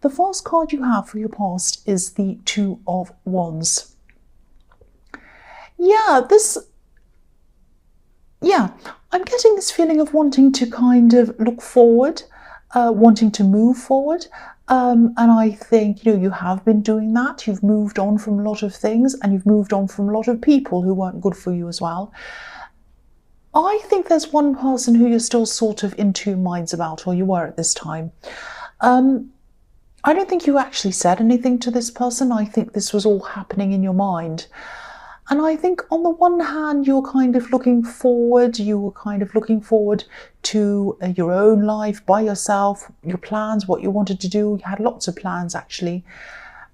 The first card you have for your past is the Two of Wands. I'm getting this feeling of wanting to kind of look forward, wanting to move forward. And I think, you have been doing that. You've moved on from a lot of things, and you've moved on from a lot of people who weren't good for you as well. I think there's one person who you're still sort of in two minds about, or you were at this time. I don't think you actually said anything to this person. I think this was all happening in your mind. And I think on the one hand, you were kind of looking forward to your own life by yourself, your plans, what you wanted to do. You had lots of plans, actually.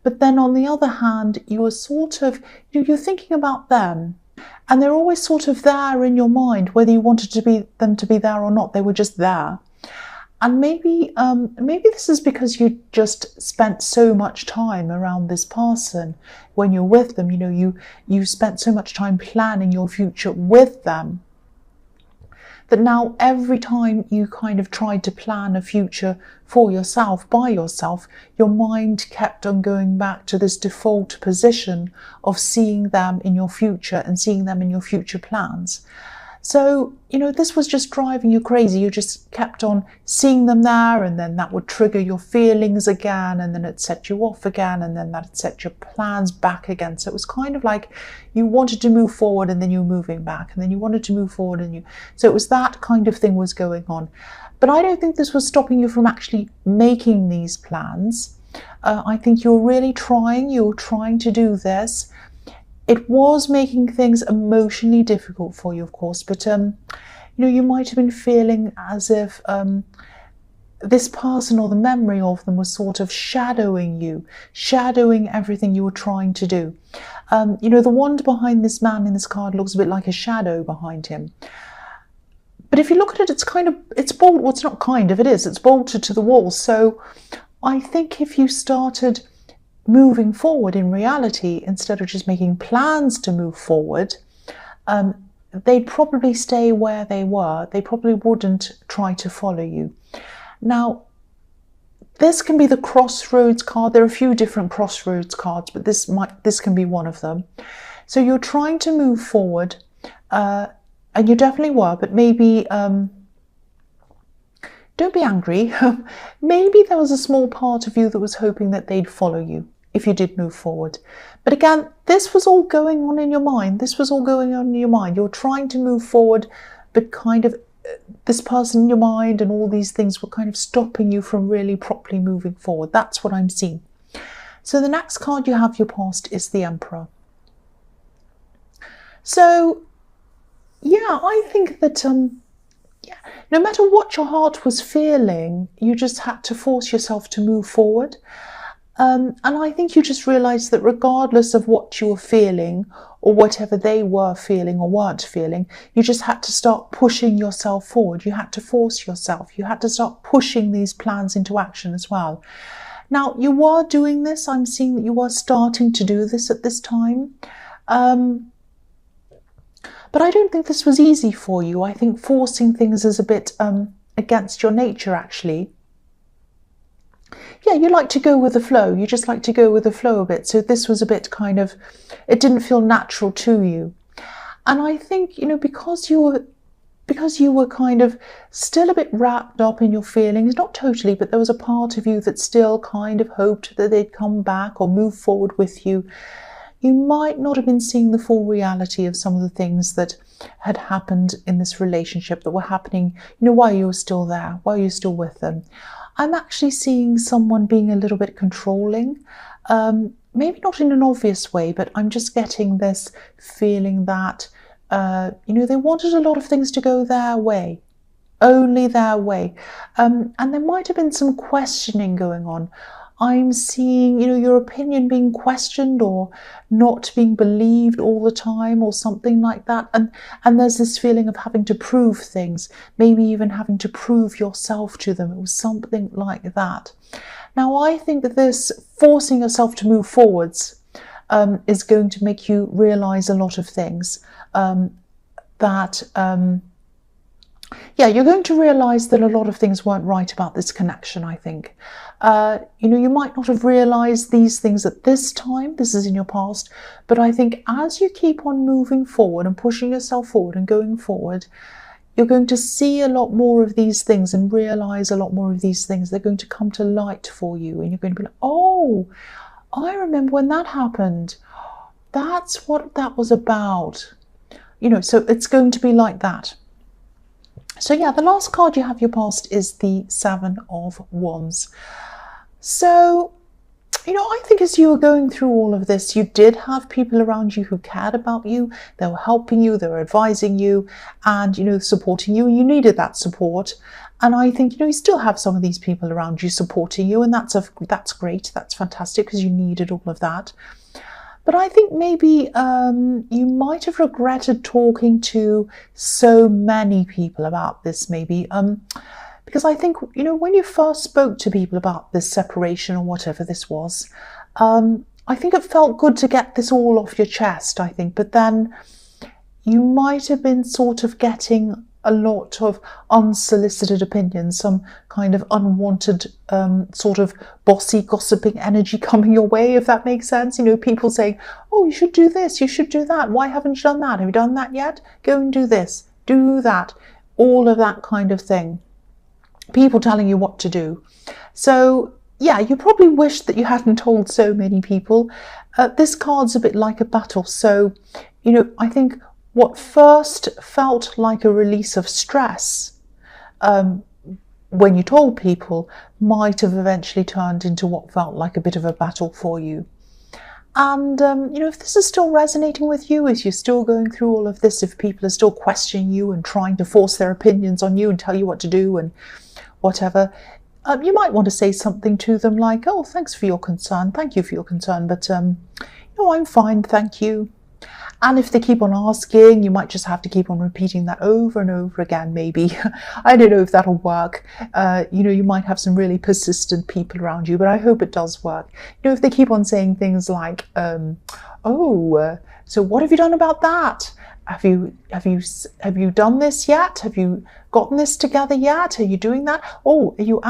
But then on the other hand, you were sort of, you're thinking about them. And they're always sort of there in your mind, whether you wanted them to be there or not. They were just there. And maybe this is because you just spent so much time around this person when you're with them. You spent so much time planning your future with them, that now every time you kind of tried to plan a future for yourself, by yourself, your mind kept on going back to this default position of seeing them in your future and seeing them in your future plans. So, this was just driving you crazy. You just kept on seeing them there, and then that would trigger your feelings again, and then it set you off again, and then that set your plans back again. So it was kind of like you wanted to move forward, and then you were moving back, and then you wanted to move forward, so it was that kind of thing was going on. But I don't think this was stopping you from actually making these plans. I think you were trying to do this. It was making things emotionally difficult for you, of course, but you might have been feeling as if this person or the memory of them was sort of shadowing you, shadowing everything you were trying to do. The wand behind this man in this card looks a bit like a shadow behind him. But if you look at it, it's bolted. Well, it's not kind of, it is. It's bolted to the wall. So I think if you started moving forward in reality, instead of just making plans to move forward, they'd probably stay where they were. They probably wouldn't try to follow you. Now, this can be the crossroads card. There are a few different crossroads cards, but this can be one of them. So you're trying to move forward, and you definitely were, but maybe don't be angry. Maybe there was a small part of you that was hoping that they'd follow you if you did move forward. But again, this was all going on in your mind. You're trying to move forward, but kind of this person in your mind and all these things were kind of stopping you from really properly moving forward. That's what I'm seeing. So the next card you have your past is the Emperor. So, I think that no matter what your heart was feeling, you just had to force yourself to move forward. And I think you just realised that regardless of what you were feeling or whatever they were feeling or weren't feeling, you just had to start pushing yourself forward. You had to force yourself. You had to start pushing these plans into action as well. Now, you were doing this. I'm seeing that you were starting to do this at this time. But I don't think this was easy for you. I think forcing things is a bit against your nature, actually. You like to go with the flow. You just like to go with the flow a bit. So this was a bit it didn't feel natural to you. And I think, because you were kind of still a bit wrapped up in your feelings, not totally, but there was a part of you that still kind of hoped that they'd come back or move forward with you. You might not have been seeing the full reality of some of the things that had happened in this relationship that were happening, while you were still there, while you're still with them. I'm actually seeing someone being a little bit controlling, maybe not in an obvious way, but I'm just getting this feeling that, they wanted a lot of things to go their way, only their way. And there might have been some questioning going on. I'm seeing, your opinion being questioned or not being believed all the time or something like that. And there's this feeling of having to prove things, maybe even having to prove yourself to them. It was something like that. Now, I think that this forcing yourself to move forwards is going to make you realize a lot of things that Yeah, you're going to realize that a lot of things weren't right about this connection, I think. You might not have realized these things at this time, this is in your past, but I think as you keep on moving forward and pushing yourself forward and going forward, you're going to see a lot more of these things and realize a lot more of these things. They're going to come to light for you, and you're going to be like, oh, I remember when that happened. That's what that was about. So it's going to be like that. So yeah, the last card you have your past is the Seven of Wands. So, I think as you were going through all of this, you did have people around you who cared about you. They were helping you, they were advising you, and, supporting you. And you needed that support. And I think, you still have some of these people around you supporting you. And that's great. That's fantastic, because you needed all of that. But I think maybe you might have regretted talking to so many people about this, maybe. Because I think, when you first spoke to people about this separation or whatever this was, I think it felt good to get this all off your chest, I think. But then you might have been sort of getting a lot of unsolicited opinions, some kind of unwanted sort of bossy gossiping energy coming your way, if that makes sense. People saying, oh, you should do this, you should do that. Why haven't you done that? Have you done that yet? Go and do this, do that. All of that kind of thing. People telling you what to do. So yeah, you probably wish that you hadn't told so many people. This card's a bit like a battle. So, I think what first felt like a release of stress when you told people might have eventually turned into what felt like a bit of a battle for you. And, if this is still resonating with you, as you're still going through all of this, if people are still questioning you and trying to force their opinions on you and tell you what to do and whatever, you might want to say something to them like, oh, thanks for your concern. Thank you for your concern. But, I'm fine. Thank you. And if they keep on asking, you might just have to keep on repeating that over and over again, maybe. I don't know if that'll work. You might have some really persistent people around you, but I hope it does work. If they keep on saying things like, so what have you done about that? Have you done this yet? Have you gotten this together yet? Are you doing that? Oh, are you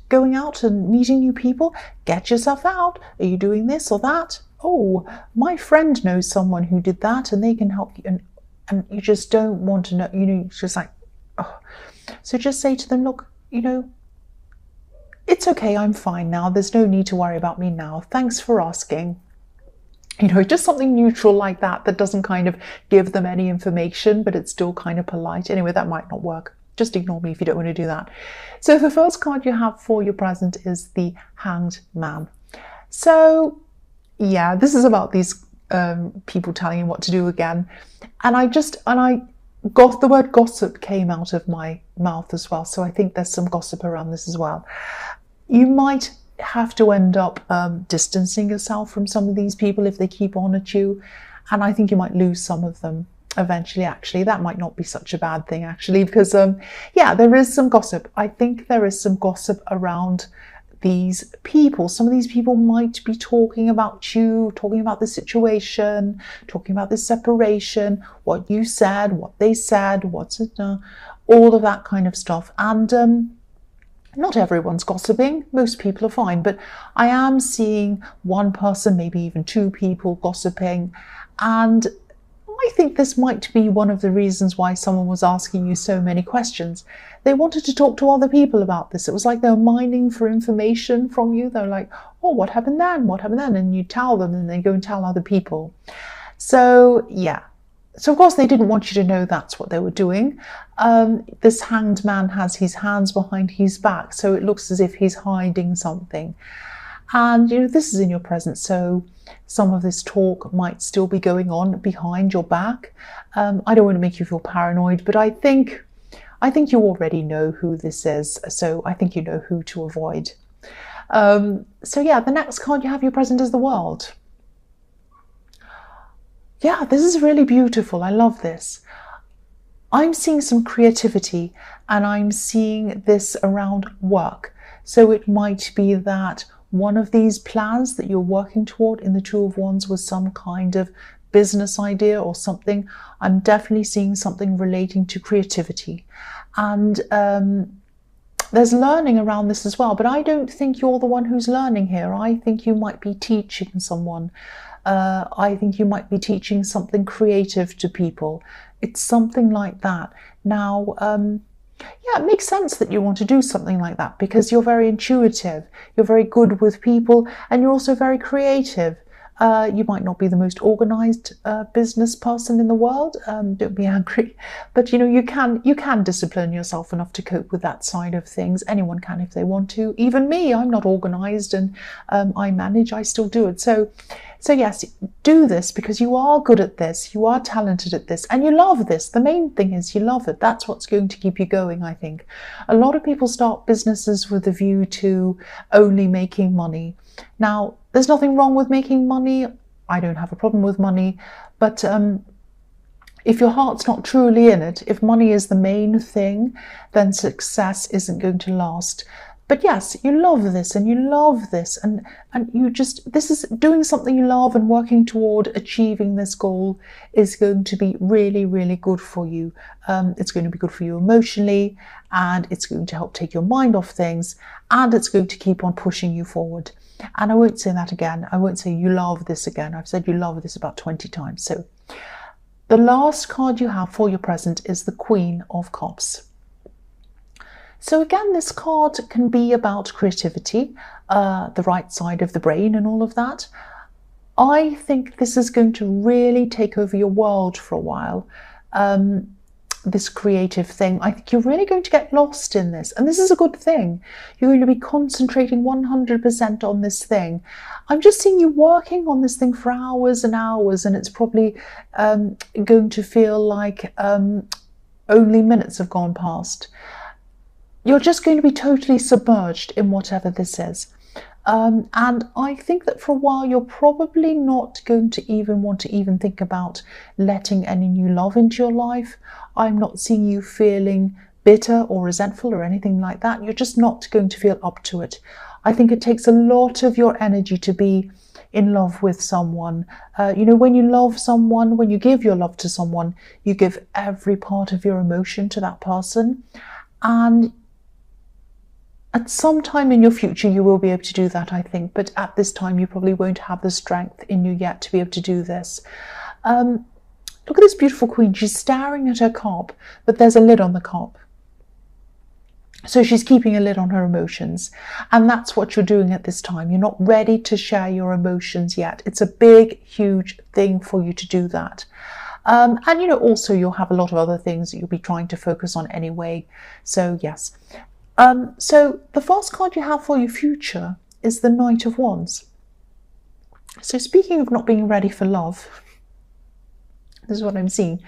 going out and meeting new people? Get yourself out. Are you doing this or that? Oh, my friend knows someone who did that and they can help you. And you just don't want to know, it's just like, oh. So just say to them, look, it's okay, I'm fine now. There's no need to worry about me now. Thanks for asking. Just something neutral like that doesn't kind of give them any information, but it's still kind of polite. Anyway, that might not work. Just ignore me if you don't want to do that. So the first card you have for your present is the Hanged Man. So yeah, this is about these people telling you what to do again. And the word gossip came out of my mouth as well. So I think there's some gossip around this as well. You might have to end up distancing yourself from some of these people if they keep on at you. And I think you might lose some of them eventually, actually. That might not be such a bad thing, actually, because, there is some gossip. I think there is some gossip around these people. Some of these people might be talking about you, talking about the situation, talking about the separation, what you said, what they said, all of that kind of stuff. And not everyone's gossiping. Most people are fine, but I am seeing one person, maybe even two people gossiping. And I think this might be one of the reasons why someone was asking you so many questions. They wanted to talk to other people about this. It was like they were mining for information from you. They're like, oh, what happened then? What happened then? And you tell them and they go and tell other people. So, yeah. So, of course, they didn't want you to know that's what they were doing. This Hanged Man has his hands behind his back, so it looks as if he's hiding something. And, this is in your presence, so some of this talk might still be going on behind your back. I don't want to make you feel paranoid, but I think you already know who this is, so I think you know who to avoid. So yeah, the next card you have your present is the World. Yeah, this is really beautiful. I love this. I'm seeing some creativity and I'm seeing this around work. So it might be that one of these plans that you're working toward in the Two of Wands was some kind of business idea or something. I'm definitely seeing something relating to creativity. And there's learning around this as well, but I don't think you're the one who's learning here. I think you might be teaching someone. I think you might be teaching something creative to people. It's something like that. Now, yeah, it makes sense that you want to do something like that because you're very intuitive, you're very good with people, and you're also very creative. You might not be the most organized business person in the world. Don't be angry, but you know you can discipline yourself enough to cope with that side of things. Anyone can if they want to. Even me, I'm not organized, and I manage. I still do it. So yes, do this because you are good at this. You are talented at this, and you love this. The main thing is you love it. That's what's going to keep you going. I think a lot of people start businesses with a view to only making money. Now, there's nothing wrong with making money. I don't have a problem with money, but if your heart's not truly in it, if money is the main thing, then success isn't going to last. But yes, you love this and you love this, and you just, this is doing something you love and working toward achieving this goal is going to be really, really good for you. It's going to be good for you emotionally, and it's going to help take your mind off things, and it's going to keep on pushing you forward. And I won't say that again. I won't say you love this again. I've said you love this about 20 times. So the last card you have for your present is the Queen of Cups. So again, this card can be about creativity, the right side of the brain and all of that. I think this is going to really take over your world for a while. This creative thing, I think you're really going to get lost in this. And this is a good thing. You're going to be concentrating 100% on this thing. I'm just seeing you working on this thing for hours and hours, and it's probably going to feel like only minutes have gone past. You're just going to be totally submerged in whatever this is. And I think that for a while you're probably not going to even want to even think about letting any new love into your life. I'm not seeing you feeling bitter or resentful or anything like that. You're just not going to feel up to it. I think it takes a lot of your energy to be in love with someone. You know, when you love someone, when you give your love to someone, you give every part of your emotion to that person. And at some time in your future, you will be able to do that, I think. But at this time, you probably won't have the strength in you yet to be able to do this. Look at this beautiful queen. She's staring at her cup, but there's a lid on the cup. So she's keeping a lid on her emotions. And that's what you're doing at this time. You're not ready to share your emotions yet. It's a big, huge thing for you to do that. And, you know, also you'll have a lot of other things that you'll be trying to focus on anyway. So, yes. So the first card you have for your future is the Knight of Wands. So speaking of not being ready for love, this is what I'm seeing.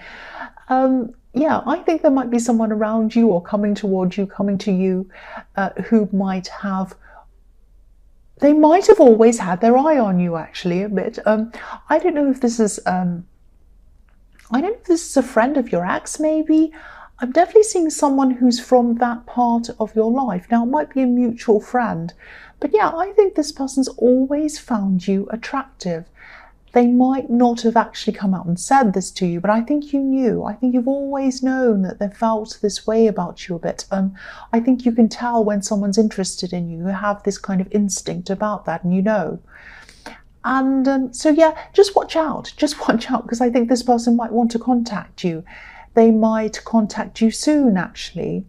Yeah, I think there might be someone around you or coming towards you, coming to you, who might have, they might have always had their eye on you actually a bit. I don't know if this is, I don't know if this is a friend of your ex maybe. I'm definitely seeing someone who's from that part of your life. Now, it might be a mutual friend, but yeah, I think this person's always found you attractive. They might not have actually come out and said this to you, but I think you knew. I think you've always known that they felt this way about you a bit. I think you can tell when someone's interested in you. You have this kind of instinct about that, and you know. And so yeah, just watch out. Just watch out, because I think this person might want to contact you. They might contact you soon, actually.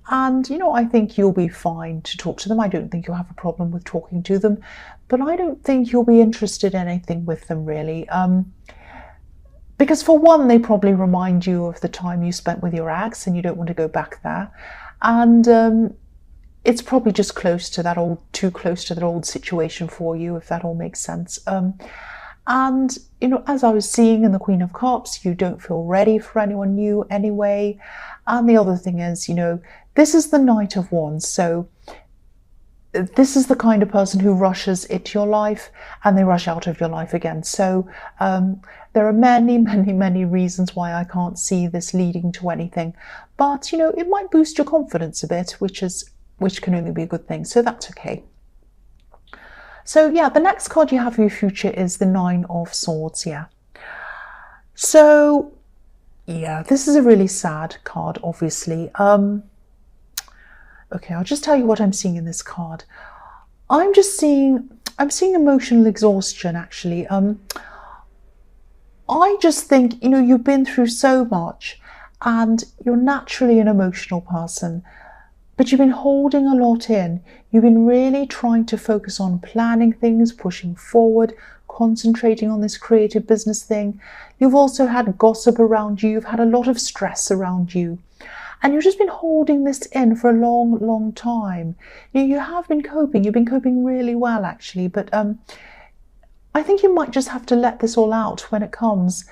And, you know, I think you'll be fine to talk to them. I don't think you'll have a problem with talking to them. But I don't think you'll be interested in anything with them, really. Because, for one, they probably remind you of the time you spent with your ex and you don't want to go back there. And it's probably just close to that old, too close to that old situation for you, if that all makes sense. And, you know, as I was seeing in the Queen of Cups, you don't feel ready for anyone new anyway. And the other thing is, you know, this is the Knight of Wands. So this is the kind of person who rushes into your life and they rush out of your life again. So there are many, many, many reasons why I can't see this leading to anything. But, you know, it might boost your confidence a bit, which can only be a good thing. So that's okay. So yeah, the next card you have for your future is the Nine of Swords, yeah. So Yeah, this is a really sad card, obviously. Okay, I'll just tell you what I'm seeing in this card. I'm seeing emotional exhaustion, actually. I just think, you've been through so much and you're naturally an emotional person, but you've been holding a lot in. You've been really trying to focus on planning things, pushing forward, concentrating on this creative business thing. You've also had gossip around you. You've had a lot of stress around you. And you've just been holding this in for a long, long time. You have been coping. You've been coping really well, actually. But I think you might just have to let this all out when it comes,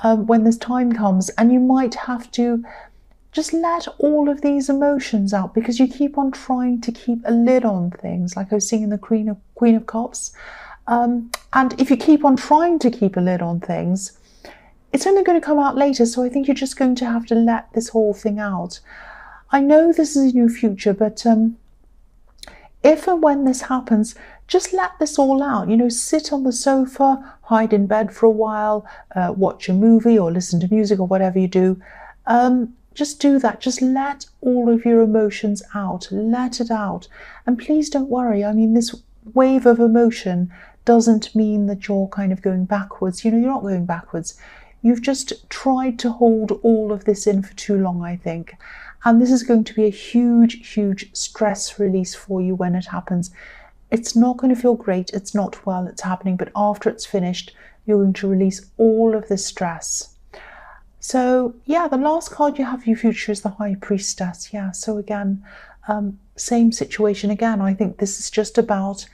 when this time comes. And you might have to just let all of these emotions out, because you keep on trying to keep a lid on things, like I was seeing in the Queen of Cups. And if you keep on trying to keep a lid on things, it's only going to come out later. So I think you're just going to have to let this whole thing out. I know this is in your future, but if and when this happens, just let this all out. Sit on the sofa, hide in bed for a while, watch a movie or listen to music or whatever you do. Just do that. Just let all of your emotions out. Let it out. And please don't worry. I mean, this wave of emotion doesn't mean that you're kind of going backwards. You're not going backwards. You've just tried to hold all of this in for too long, I think. And this is going to be a huge, huge stress release for you when it happens. It's not going to feel great. It's not while it's happening, but after it's finished, you're going to release all of this stress. So yeah, the last card you have for your future is the High Priestess. Yeah, so again, same situation again. I think this is just about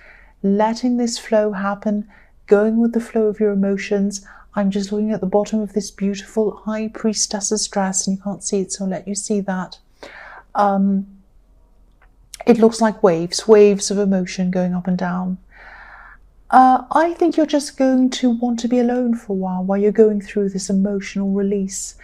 letting this flow happen, going with the flow of your emotions. I'm just looking at the bottom of this beautiful High Priestess's dress, and you can't see it, so I'll let you see that. It looks like waves of emotion going up and down. I think you're just going to want to be alone for a while you're going through this emotional release.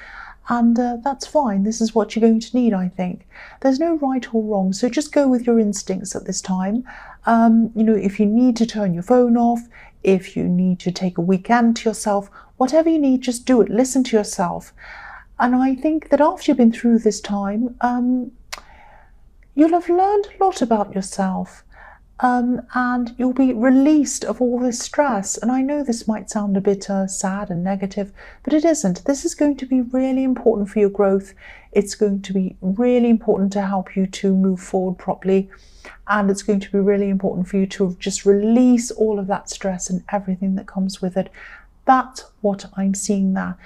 And that's fine. This is what you're going to need, I think. There's no right or wrong, so just go with your instincts at this time. If you need to turn your phone off, if you need to take a weekend to yourself, whatever you need, just do it. Listen to yourself. And I think that after you've been through this time, you'll have learned a lot about yourself. And you'll be released of all this stress. And I know this might sound a bit sad and negative, but it isn't. This is going to be really important for your growth. It's going to be really important to help you to move forward properly. And it's going to be really important for you to just release all of that stress and everything that comes with it. That's what I'm seeing there.